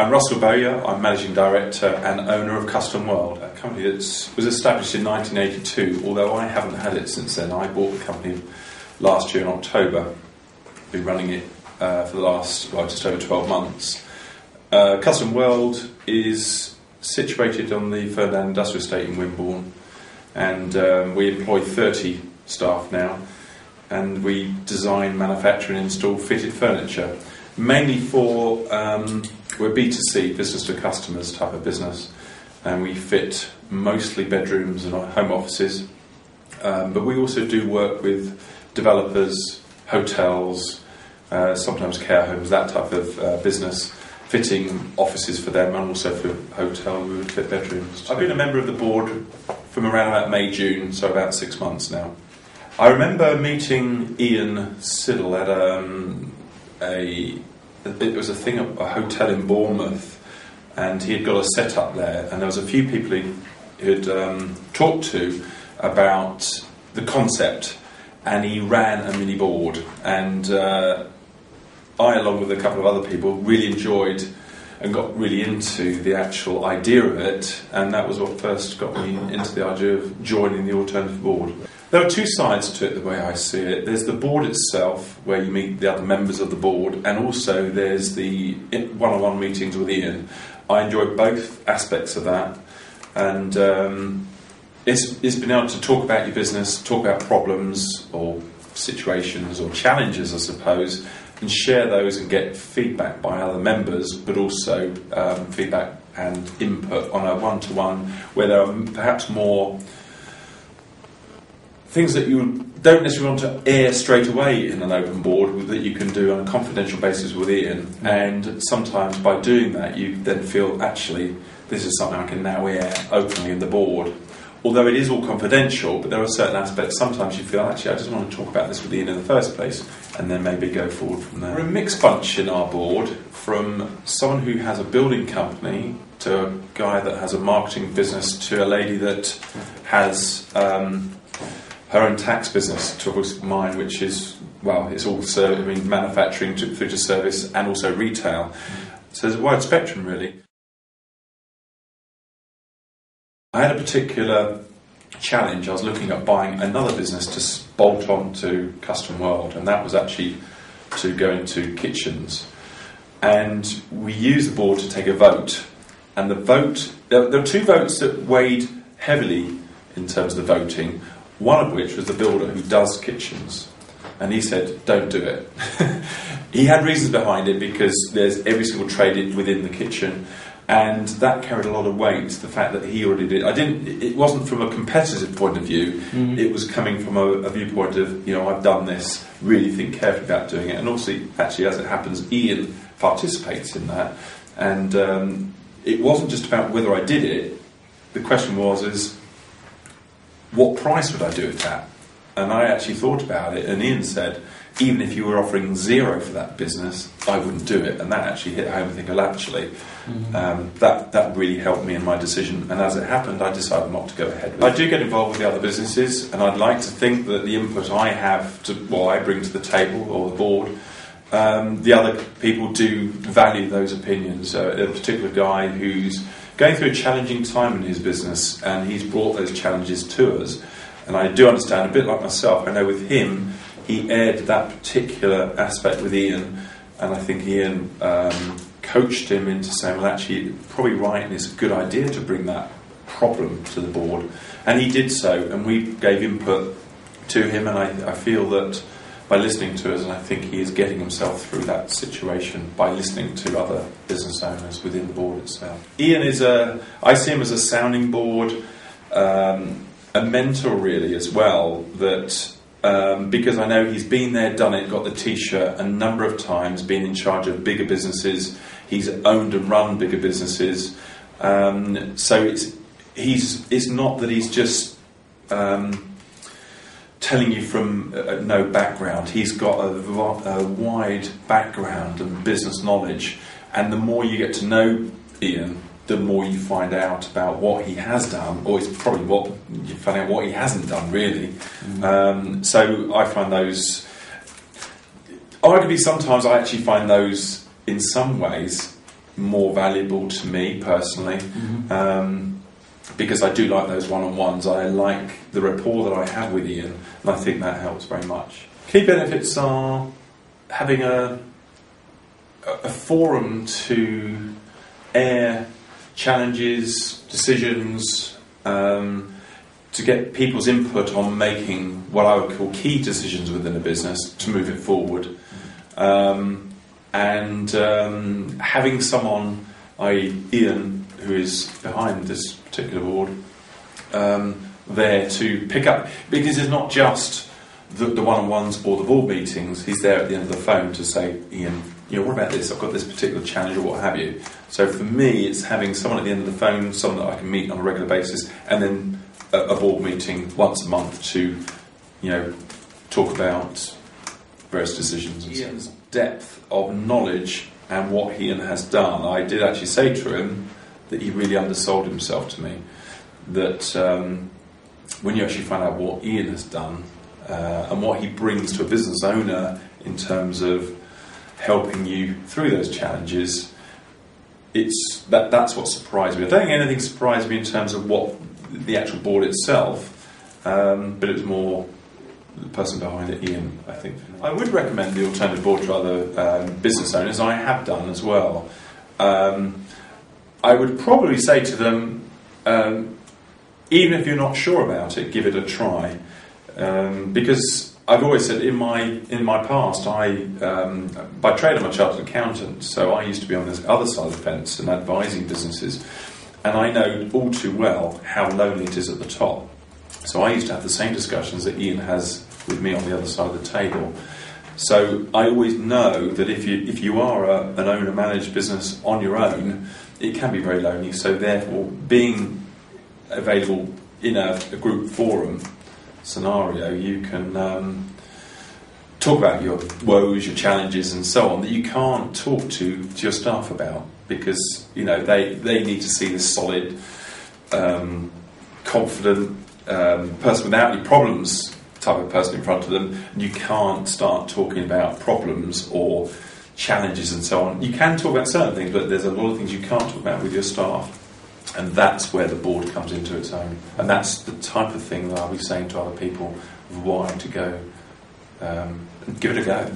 I'm Russell Bowyer. I'm Managing Director and owner of Custom World, a company that was established in 1982, although I haven't had it since then. I bought the company last year in October. Been running it for the last, just over 12 months. Custom World is situated on the Ferndown Industrial Estate in Wimborne, and we employ 30 staff now, and we design, manufacture and install fitted furniture, mainly for, we're B2C, business to customers type of business, and we fit mostly bedrooms and home offices, but we also do work with developers, hotels, sometimes care homes, that type of business, fitting offices for them, and also for hotel we would fit bedrooms. I've been a member of the board from around about May, June, so about 6 months now. I remember meeting Ian Siddall at it was a thing at a hotel in Bournemouth, and he had got a set up there, and there was a few people he had talked to about the concept, and he ran a mini board, and I, along with a couple of other people, really enjoyed and got really into the actual idea of it, and that was what first got me into the idea of joining the alternative board. There are two sides to it, the way I see it. There's the board itself, where you meet the other members of the board, and also there's the one-on-one meetings with Ian. I enjoy both aspects of that, and it's been able to talk about your business, talk about problems or situations or challenges, I suppose, and share those and get feedback by other members, but also feedback and input on a one-to-one, where there are perhaps more things that you don't necessarily want to air straight away in an open board that you can do on a confidential basis with Ian, and sometimes by doing that you then feel, actually, this is something I can now air openly in the board. Although it is all confidential, but there are certain aspects sometimes you feel, actually, I just want to talk about this with Ian in the first place, and then maybe go forward from there. We're a mixed bunch in our board, from someone who has a building company to a guy that has a marketing business to a lady that has her own tax business, to mine, which is, it's all manufacturing through to service and also retail. So there's a wide spectrum, really. I had a particular challenge. I was looking at buying another business to bolt on to Custom World, and that was actually to go into kitchens. And we used the board to take a vote, and the vote, there were two votes that weighed heavily in terms of the voting, one of which was the builder who does kitchens, and he said, don't do it. He had reasons behind it, because there's every single trade within the kitchen, and that carried a lot of weight, the fact that he already did. It wasn't from a competitive point of view, it was coming from a viewpoint of, I've done this, really think carefully about doing it, and also, actually, as it happens, Ian participates in that, and it wasn't just about whether I did it, the question was, what price would I do it at? And I actually thought about it, and Ian said, even if you were offering zero for that business, I wouldn't do it. And that actually hit home. I think, well, actually, that really helped me in my decision. And as it happened, I decided not to go ahead with it. I do get involved with the other businesses, and I'd like to think that the input I have to what I bring to the table or the board, the other people do value those opinions. A particular guy who's going through a challenging time in his business, and he's brought those challenges to us. And I do understand, a bit like myself, I know with him, he aired that particular aspect with Ian, and I think Ian coached him into saying, well, actually, you're probably right, and it's a good idea to bring that problem to the board. And he did so, and we gave input to him, and I feel that by listening to us, and I think he is getting himself through that situation by listening to other business owners within the board itself. Ian I see him as a sounding board, a mentor really as well, that because I know he's been there, done it, got the t-shirt a number of times, been in charge of bigger businesses, he's owned and run bigger businesses, so it's not that he's just telling you from no background. He's got a wide background and business knowledge, and the more you get to know Ian, the more you find out about what he has done, or it's probably what you find out what he hasn't done, really. So I find those, arguably sometimes I actually find those in some ways more valuable to me personally, because I do like those one-on-ones. I like the rapport that I have with Ian, and I think that helps very much. Key benefits are having a forum to air challenges, decisions, to get people's input on making what I would call key decisions within a business to move it forward. And having someone, i.e. Ian, who is behind this particular board, there to pick up, because it's not just the one-on-ones or the board meetings. He's there at the end of the phone to say, Ian, what about this? I've got this particular challenge, or what have you. So for me, it's having someone at the end of the phone, someone that I can meet on a regular basis, and then a board meeting once a month to, talk about various decisions. Ian's depth of knowledge and what Ian has done, I did actually say to him that he really undersold himself to me. That when you actually find out what Ian has done and what he brings to a business owner in terms of helping you through those challenges, that's what surprised me. I don't think anything surprised me in terms of what the actual board itself, but it was more the person behind it, Ian, I think. I would recommend the alternative board to other business owners. I have done as well. I would probably say to them, even if you're not sure about it, give it a try, because I've always said in my past, by trade I'm a chartered accountant, so I used to be on this other side of the fence and advising businesses, and I know all too well how lonely it is at the top. So I used to have the same discussions that Ian has with me on the other side of the table. So I always know that if you are an owner-managed business on your own, it can be very lonely. So therefore, being available in a group forum scenario, you can talk about your woes, your challenges, and so on that you can't talk to your staff about, because they need to see this solid, confident person without any problems type of person in front of them. And you can't start talking about problems or challenges and so on. You can talk about certain things, but there's a lot of things you can't talk about with your staff. And that's where the board comes into its own. And that's the type of thing that I'll be saying to other people of why to go. Give it a go.